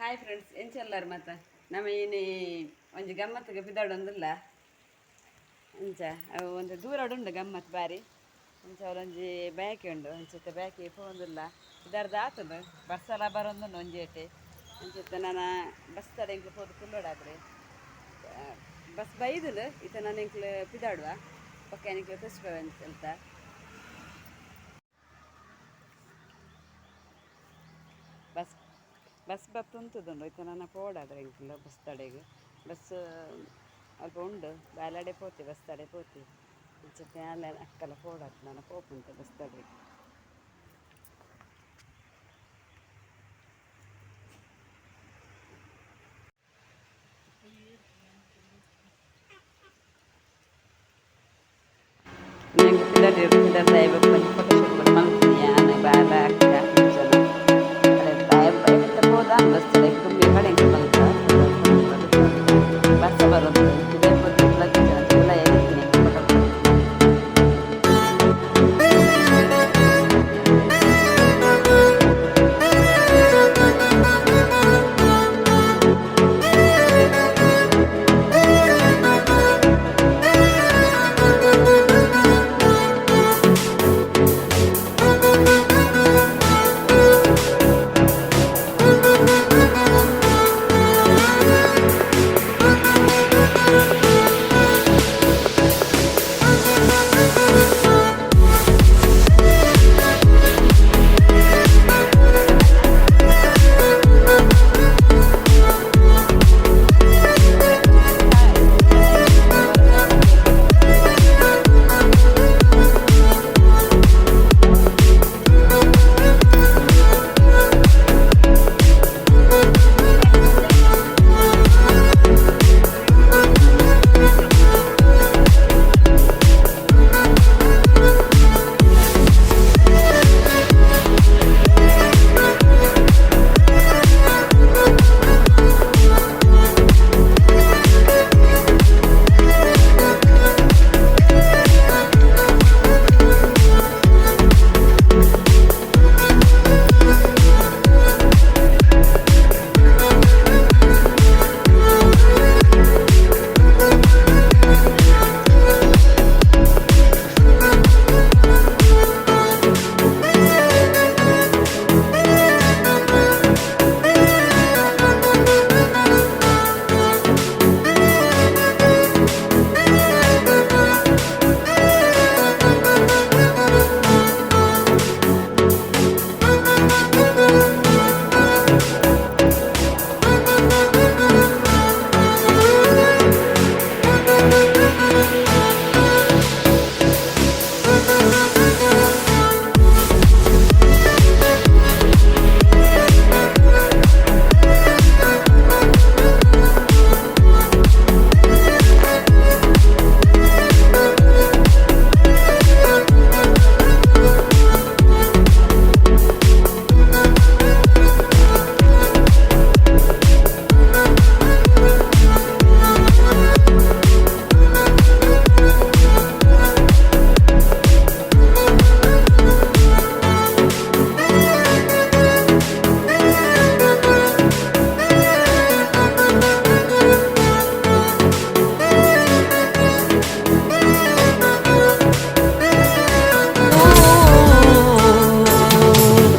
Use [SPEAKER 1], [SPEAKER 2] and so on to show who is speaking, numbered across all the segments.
[SPEAKER 1] hi friends ಎಂಚೆಲ್ಲಾರು ಮತ್ತು ನಮ್ಮ ಇನಿ ಒಂಜಿ ಗಮ್ಮತ್ತಿಗೆ ಬಿದ್ದಾಡೊಂದಿಲ್ಲ ಅಂಚ ಅವು ಒಂದು ದೂರಡುಂಡು ಗಮ್ಮತ್ತು ಬಾರಿ ಅಂಚ ಅವರೊಂಜಿ ಬ್ಯಾಕಿ ಉಂಡು ಅಂಚತ್ತೆ ಬ್ಯಾಕಿ ಪೋಂದಿಲ್ಲ ಇದರ್ದು ಆತದು ಬಸ್ಸೆಲ್ಲ ಬರೋದು ಒಂಜೇಟೆ ಅಂಚತ್ತೆ ನಾನು ಬಸ್ ತಡ ಇಂಕ್ಲು ಪೋದು ಕುಲ್ಲೋಡಾದ್ರೆ ಬಸ್ ಬೈದಲು ಈತ ನಾನು ಇಂಕ್ಲು ಪಿದಾಡುವ ಪಕ್ಕ ಇಂಕ್ಲು ತೋರಿಸ್ಬೇವ ಅಂತ ಬಸ್ ಬಸ್ ಬತ್ತುಂತುದುಂಡು ಇತ್ತ ನನ್ನ ಪೋಡಾದ್ರೆ ಇಂಕ್ಲ ಬಸ್ ತಡೆಗೆ ಬಸ್ ಅಲ್ಪ ಉಂಡು ಬಾಲಾಡೆ ಪೋತಿ ಬಸ್ ತಡೆ ಪೋತಿ ಅಂಚತ್ತೆ ಅಲ್ಲ ಅಕ್ಕಲ ಪೋಡಾದು ನಾನು ಪೋಪುಂತ ಬಸ್ ತಡೆಗೆ ನಂಗೆ ಪಿದಾಡಿ ದೈವ ಫೋಟೋ ಶೂಟ್ ಮಾಡ್ತೀನಿ ನಾನು ಬಾಲ ಅಕ್ಕ ಜನ ಹೋದ ಬಸ್ ತಡೆ ತುಂಬಿ ಕಡೆ ಬಸ್ ಬರೋದು ಇದೇ ಎಲ್ಲ ಎಲ್ಲಿದ್ದೀನಿ ಫೋಟೋ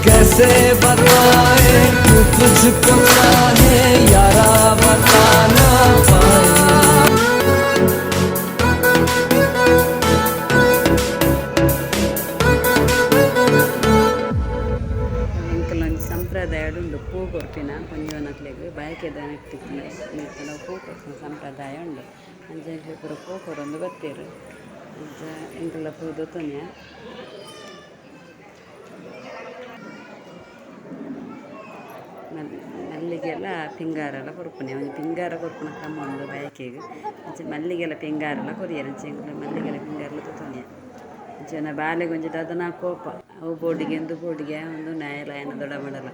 [SPEAKER 2] कैसे बताए तुझको चाहे यारा बताना
[SPEAKER 1] ಇಂಕಲೊಂದು ಸಂಪ್ರದಾಯ ಉಂಡು ಪೂ ಕೊರ್ಪಿನ ಕೊಂಜವನಕ್ಲೆಗ್ ಬಾಯ್ಕೆದ ನೆಟ್ಟಿಕ್ಕಿನ ಇಂಕಲ ಪೂ ಕೊರ್ಪಿನ ಸಂಪ್ರದಾಯ ಉಂಡು ಅಂಚ ಪೂರ ಪೂ ಕೊರೊಂದು ಬತ್ತೇರು ಅಂಚ ಇಂಕಲ ಪೂ ದೊತ್ತುನ್ಯ ಮಲ್ಲಿಗೆಲ್ಲ ಪಿಂಗಾರೆಲ್ಲ ಕೊರ್ಪುನೆ ಒಂದು ಪಿಂಗಾರ ಕೊರ್ಪುನ ಕ್ರಮ ಉಂಡು ಬಯಕೆಗೆ ಅಂಚೆ ಮಲ್ಲಿಗೆಲ್ಲ ಪಿಂಗಾರೆಲ್ಲ ಕೊರಿಯರು ಅಂಚೆ ಮಲ್ಲಿಗೆಲ್ಲ ಪಿಂಗಾರೆಲ್ಲ ತೊತ್ತೊಂಡೆ ಅಂಚೆನ ಬಾಲೆಗೆ ಒಂಜಿ ದದನ ಕೋಪ ಅವು ಬೋಡಿಗೆ ಎಂದು ಬೋಡಿಗೆ ಒಂದು ನ್ಯಾಯಲ ಏನ ದೊಡ್ಡ ಮಾಡಲ್ಲ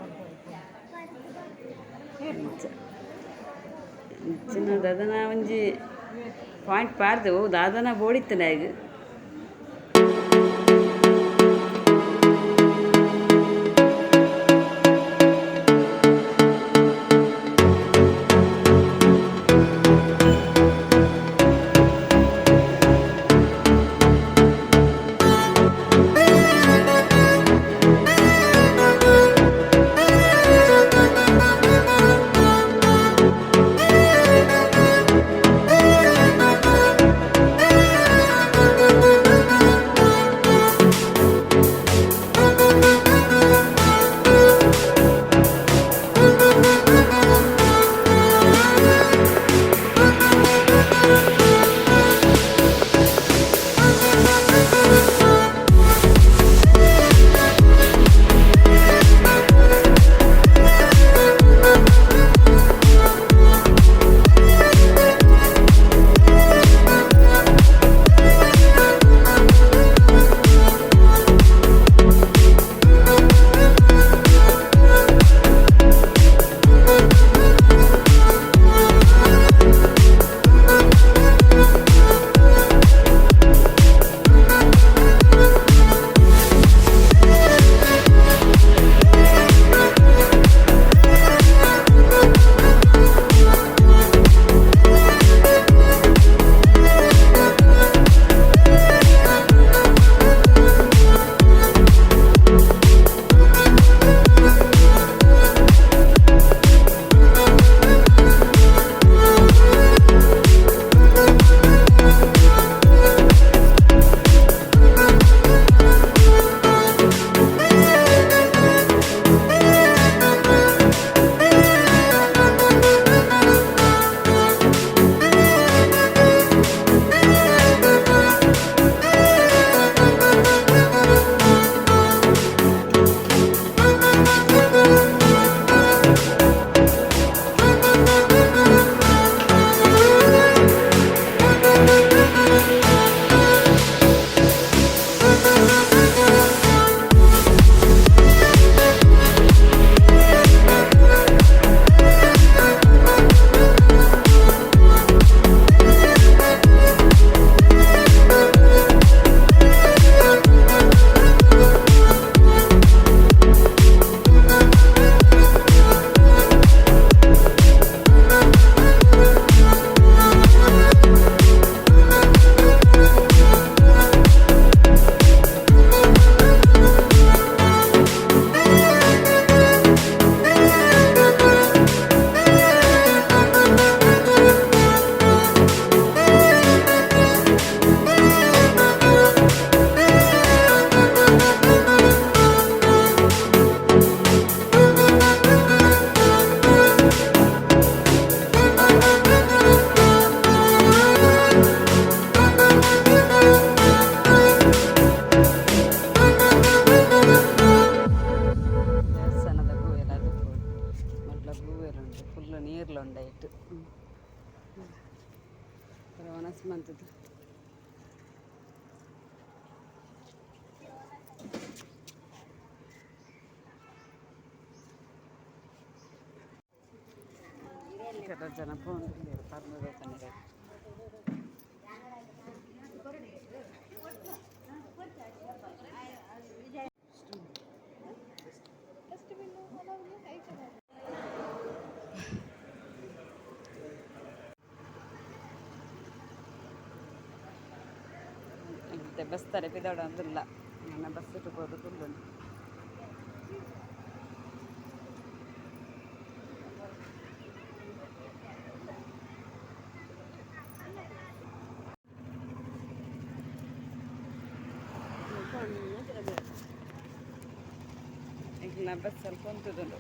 [SPEAKER 1] ಅಂಚಿನ ದದನ ಒಂಜಿ ಪಾಯಿಂಟ್ ಪಾರ್ದೆವು ದಾದನ ಬೋಡಿತ್ತು ನಾಯಿಗೆ ಇಟ್ಟು ಒಣಸ್ ಮಂತದ್ದು ಕೆಲವು ಜನ ಫೋನ್ ಪರ್ಮಬೇಕಂದ್ರೆ ಬಸ್ ತಾರೆ ಪಿದಾಡ ಅಂದಿಲ್ಲ ನನ್ನ ಬಸ್ ಇಟ್ಟುಕೋದು ಫುಲ್ಲು ಈಗ ಬಸ್ಸಲ್ಲಿ ಕುಂತುದುಂಡು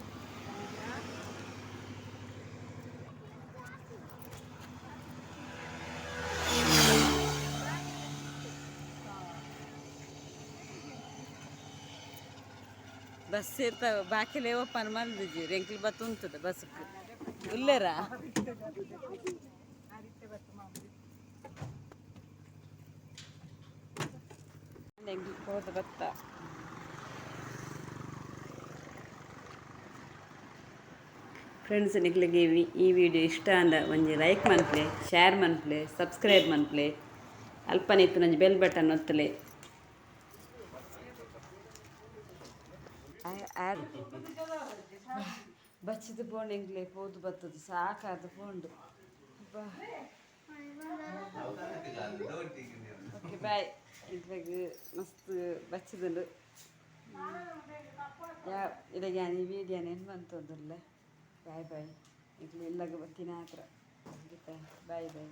[SPEAKER 1] ಬಸ್ ಇರ್ತಾವ ಬಾಕಿಲೇ ಓಪನ್ ಮಾಡಿದ್ವಿ ರೆಂಕ್ಲಿ ಬತ್ತು ಉಂಟದ ಬಸ್ಗೆ ಇಲ್ಲೇರಾ ಹೋದ ಬತ್ತ ಫ್ರೆಂಡ್ಸ್ ನಿಕ್ಲಿಗೆ ಈ ವಿಡಿಯೋ ಇಷ್ಟ ಅಂದ ಒಂಜಿ ಲೈಕ್ ಮನ್ಪ್ಲೆ ಶೇರ್ ಮನ್ಪ್ಲೆ ಸಬ್ಸ್ಕ್ರೈಬ್ ಮನ್ಪ್ಲೆ ಅಲ್ಪನಿತ್ತು ನಂಜಿ ಬೆಲ್ ಬಟನ್ ಒತ್ತಲೆ ಬಚ್ಚಿದ ಫೋನ್ ಎಂಗ್ಲೆ ಪೋದು ಬತ್ತದು ಸಾಕಾದ ಫೋನ್ಡು ಓಕೆ ಬಾಯ್ ಇದ್ರಾಗ ಮಸ್ತ್ ಬಚ್ಚಿದುಂಡು ಇದಾಗ ಈ ವಿಡಿಯೋನ ಏನು ಬಂತಂದಿಲ್ಲ ಬಾಯ್ ಬಾಯ್ ಇಡ್ಲಿ ಇಲ್ಲಾಗ ಬರ್ತೀನಿ ಹತ್ರ ಬಾಯ್ ಬಾಯ್